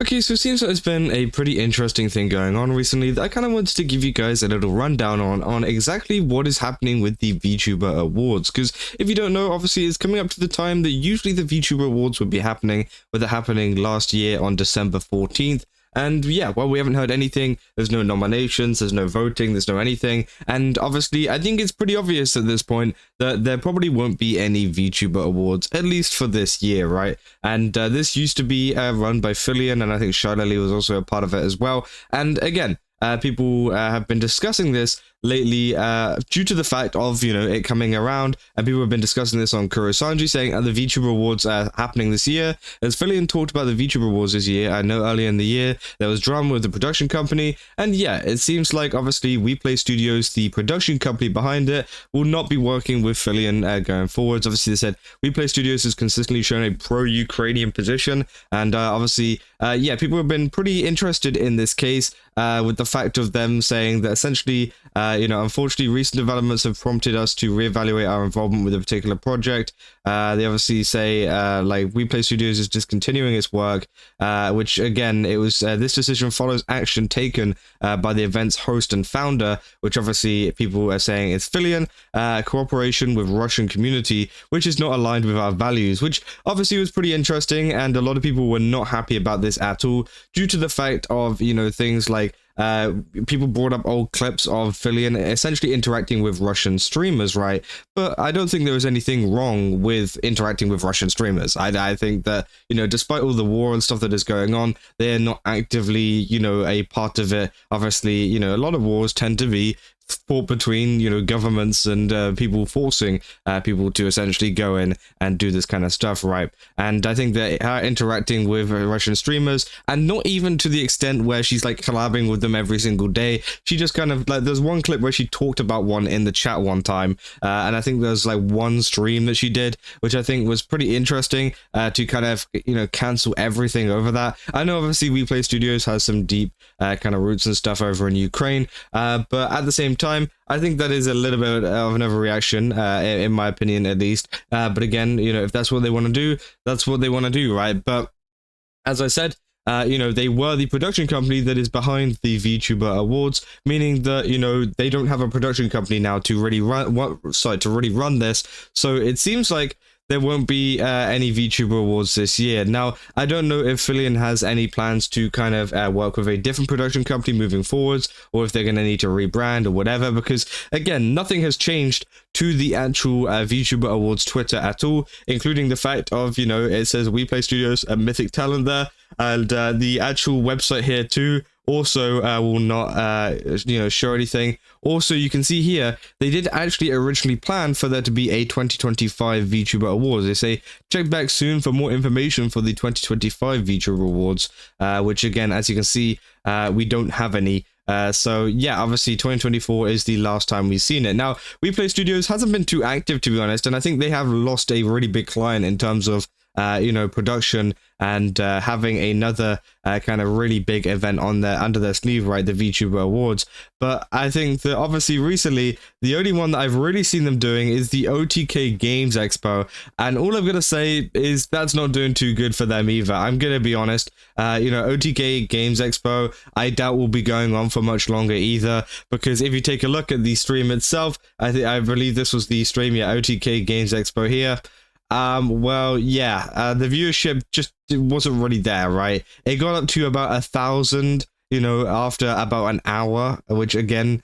Okay, so it seems like there's been a pretty interesting thing going on recently that I kind of wanted to give you guys a little rundown on exactly what is happening with the VTuber Awards. Because if you don't know, obviously it's coming up to the time that usually the VTuber Awards would be happening, with it happening last year on December 14th. And yeah, well, we haven't heard anything. There's no nominations, there's no voting, there's no anything. And obviously, I think it's pretty obvious at this point that there probably won't be any VTuber Awards, at least for this year, right? And this used to be run by Filian, and I think Charlie was also a part of it as well. And again, people have been discussing this lately due to the fact of, it coming around, and people have been discussing this on Kurosanji, saying the VTuber Awards are happening this year. As Filian talked about the VTuber Awards this year, I know earlier in the year there was drama with the production company, and yeah, it seems like obviously WePlay Studios, the production company behind it, will not be working with Filian going forwards. Obviously, they said WePlay Studios has consistently shown a pro-Ukrainian position, and obviously, yeah, people have been pretty interested in this case with the fact of them saying that essentially, unfortunately, recent developments have prompted us to reevaluate our involvement with a particular project. They obviously say, like, WePlay Studios is discontinuing its work, which, again, it was this decision follows action taken by the event's host and founder, which obviously people are saying is Filian, cooperation with Russian community, which is not aligned with our values, which obviously was pretty interesting, and a lot of people were not happy about this at all, due to the fact of, things like people brought up old clips of Filian essentially interacting with Russian streamers, right? But I don't think there was anything wrong with interacting with Russian streamers. I think that, despite all the war and stuff that is going on, they're not actively, a part of it. Obviously, a lot of wars tend to be fought between governments and people forcing people to essentially go in and do this kind of stuff, right? And I think that her interacting with Russian streamers, and not even to the extent where she's like collabing with them every single day, she just kind of like, there's one clip where she talked about one in the chat one time, and I think there's like one stream that she did, which I think was pretty interesting, to kind of cancel everything over that. I know obviously WePlay Studios has some deep kind of roots and stuff over in Ukraine, but at the same time, I think that is a little bit of an overreaction, in my opinion, at least. But again, if that's what they want to do, that's what they want to do, right? But as I said, they were the production company that is behind the VTuber Awards, meaning that, they don't have a production company now to really run this. So it seems like there won't be any VTuber Awards this year. Now, I don't know if Filian has any plans to kind of work with a different production company moving forwards, or if they're going to need to rebrand or whatever, because, again, nothing has changed to the actual VTuber Awards Twitter at all, including the fact of, it says WePlay Studios, a mythic talent there, and the actual website here too also will not show anything. Also, you can see here they did actually originally plan for there to be a 2025 VTuber Awards. They say check back soon for more information for the 2025 VTuber Awards, which again, as you can see, we don't have any. So yeah, obviously 2024 is the last time we've seen it. Now, WePlay Studios hasn't been too active, to be honest, and I think they have lost a really big client in terms of production and having another kind of really big event under their sleeve, right? The VTuber Awards. But I think that obviously recently, the only one that I've really seen them doing is the OTK Games Expo. And all I'm going to say is that's not doing too good for them either. I'm going to be honest. OTK Games Expo, I doubt will be going on for much longer either. Because if you take a look at the stream itself, I believe this was the stream, yeah, OTK Games Expo here. Well, yeah, the viewership just wasn't really there, right? It got up to about 1,000, after about an hour, which again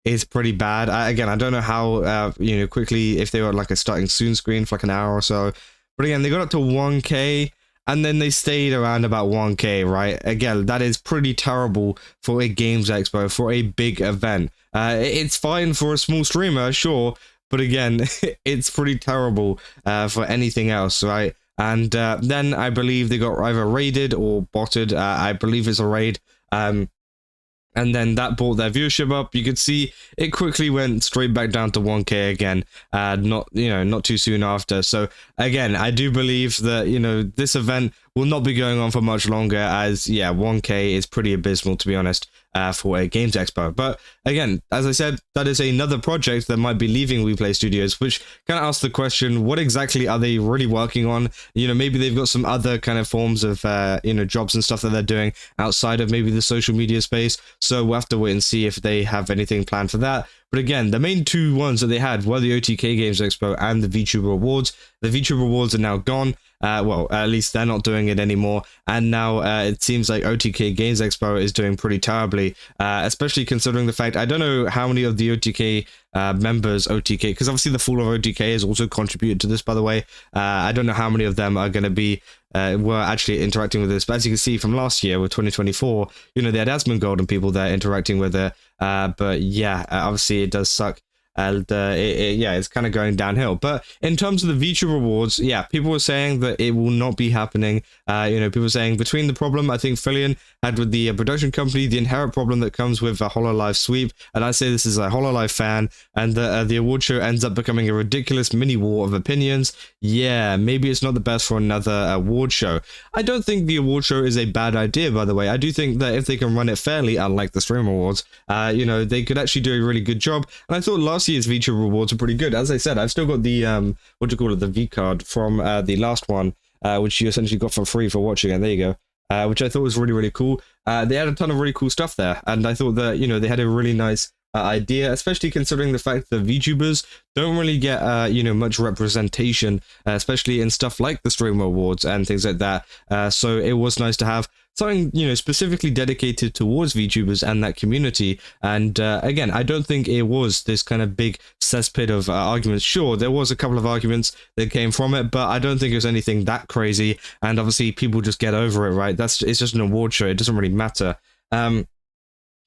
is pretty bad. I don't know how, quickly, if they were like a starting soon screen for like an hour or so. But again, they got up to 1K, and then they stayed around about 1K, right? Again, that is pretty terrible for a Games Expo, for a big event. It's fine for a small streamer, sure, but again, it's pretty terrible for anything else, right? And then I believe they got either raided or botted. I believe it's a raid. And then that brought their viewership up. You could see it quickly went straight back down to 1K again, not too soon after. So again, I do believe that, this event will not be going on for much longer, as yeah, 1K is pretty abysmal, to be honest, for a Games Expo. But again, as I said, that is another project that might be leaving WePlay Studios, which kind of asks the question, what exactly are they really working on? You know, maybe they've got some other kind of forms of, you know, jobs and stuff that they're doing outside of maybe the social media space. So we'll have to wait and see if they have anything planned for that. But again, the main two ones that they had were the OTK Games Expo and the VTuber Awards. The VTuber Awards are now gone. Well, at least they're not doing it anymore. And now it seems like OTK Games Expo is doing pretty terribly, especially considering the fact, I don't know how many of the OTK members OTK, because obviously the fall of OTK has also contributed to this, by the way. I don't know how many of them are going to be were actually interacting with this, but as you can see from last year with 2024, you know, they had Asmongold and people there interacting with it, but yeah, obviously it does suck. And yeah, it's kind of going downhill. But in terms of the VTuber Awards, yeah, people were saying that it will not be happening. You know, people were saying between the problem I think Filian had with the production company, the inherent problem that comes with a Hololive sweep, and I say this as a Hololive fan, and the award show ends up becoming a ridiculous mini war of opinions. Yeah, maybe it's not the best for another award show. I don't think the award show is a bad idea, by the way. I do think that if they can run it fairly, unlike the Stream Awards, you know, they could actually do a really good job. And I thought last year's VTuber Awards were pretty good. As I said, I've still got the what do you call it, the V card from the last one, which you essentially got for free for watching it. There you go, which I thought was really, really cool. They had a ton of really cool stuff there, and I thought that, you know, they had a really nice idea, especially considering the fact that VTubers don't really get you know, much representation, especially in stuff like the Streamer Awards and things like that. So it was nice to have something, you know, specifically dedicated towards VTubers and that community. And again, I don't think it was this kind of big cesspit of arguments. Sure, there was a couple of arguments that came from it, but I don't think it was anything that crazy. And obviously people just get over it, right? It's just an award show. It doesn't really matter.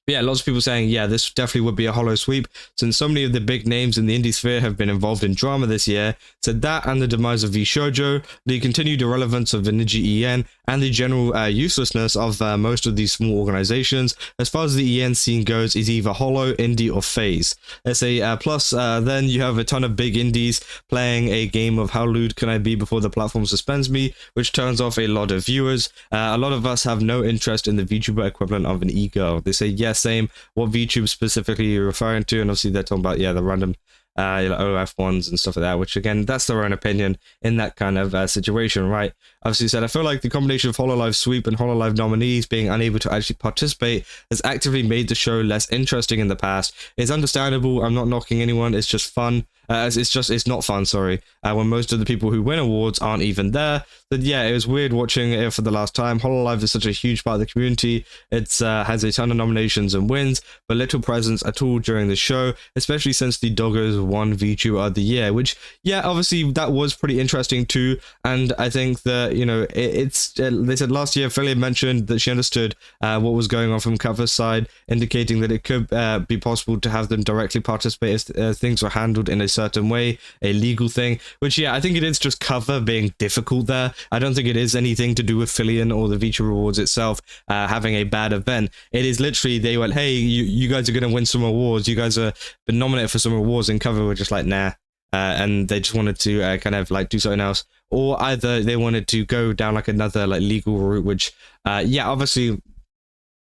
Yeah, lots of people saying, yeah, this definitely would be a hollow sweep, since so many of the big names in the indie sphere have been involved in drama this year. So that and the demise of VShojo, the continued irrelevance of the Ninja EN, and the general uselessness of most of these small organizations, as far as the EN scene goes, is either hollow, indie, or phase. Let's say, plus, then you have a ton of big indies playing a game of how lewd can I be before the platform suspends me, which turns off a lot of viewers. A lot of us have no interest in the VTuber equivalent of an e-girl. They say, yes, same, what VTube specifically you're referring to, and obviously they're talking about, yeah, the random you know, OF ones and stuff like that, which again, that's their own opinion in that kind of situation, right? Obviously said, I feel like the combination of Hololive sweep and Hololive nominees being unable to actually participate has actively made the show less interesting in the past. It's understandable, I'm not knocking anyone, it's just fun. It's not fun, sorry, when most of the people who win awards aren't even there. But yeah, it was weird watching it for the last time. Hololive is such a huge part of the community. It has a ton of nominations and wins, but little presence at all during the show, especially since the Doggos won VTuber of the Year, which, yeah, obviously that was pretty interesting too. And I think that, you know, they said last year, Filian mentioned that she understood what was going on from Cover's side, indicating that it could be possible to have them directly participate as things were handled in a certain way, a legal thing, which, yeah, I think it is just Cover being difficult there. I don't think it is anything to do with Filian or the VTuber Awards itself having a bad event. It is literally, they went, hey, you guys are going to win some awards, you guys have been nominated for some awards, and Cover were just like, nah, and they just wanted to kind of like do something else, or either they wanted to go down like another like legal route, which yeah, obviously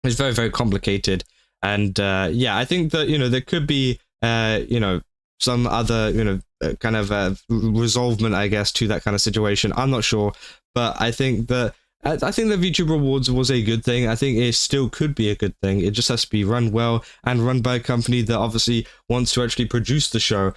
is very, very complicated. And yeah, I think that, you know, there could be you know, some other, you know, kind of resolvement, I guess, to that kind of situation. I'm not sure, but I think that the VTuber Awards was a good thing. I think it still could be a good thing. It just has to be run well and run by a company that obviously wants to actually produce the show,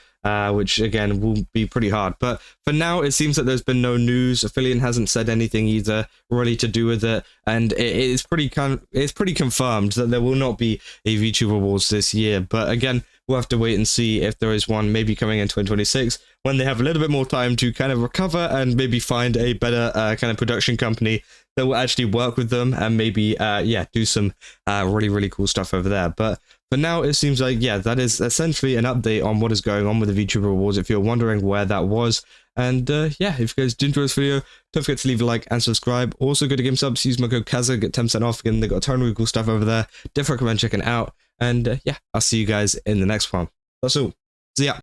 which again will be pretty hard. But for now, it seems that there's been no news. Filian hasn't said anything either really to do with it, and it's pretty confirmed that there will not be a VTuber Awards this year. But again, we'll have to wait and see if there is one maybe coming in 2026 when they have a little bit more time to kind of recover and maybe find a better kind of production company that will actually work with them and maybe yeah, do some really, really cool stuff over there. But for now, it seems like, yeah, that is essentially an update on what is going on with the VTuber Awards, if you're wondering where that was. And yeah, if you guys did enjoy this video, don't forget to leave a like and subscribe. Also, go to GameSubs, use my code Kaza, get 10% off. Again, they got a ton of really cool stuff over there. Definitely recommend checking it out. And yeah, I'll see you guys in the next one. That's all. See ya.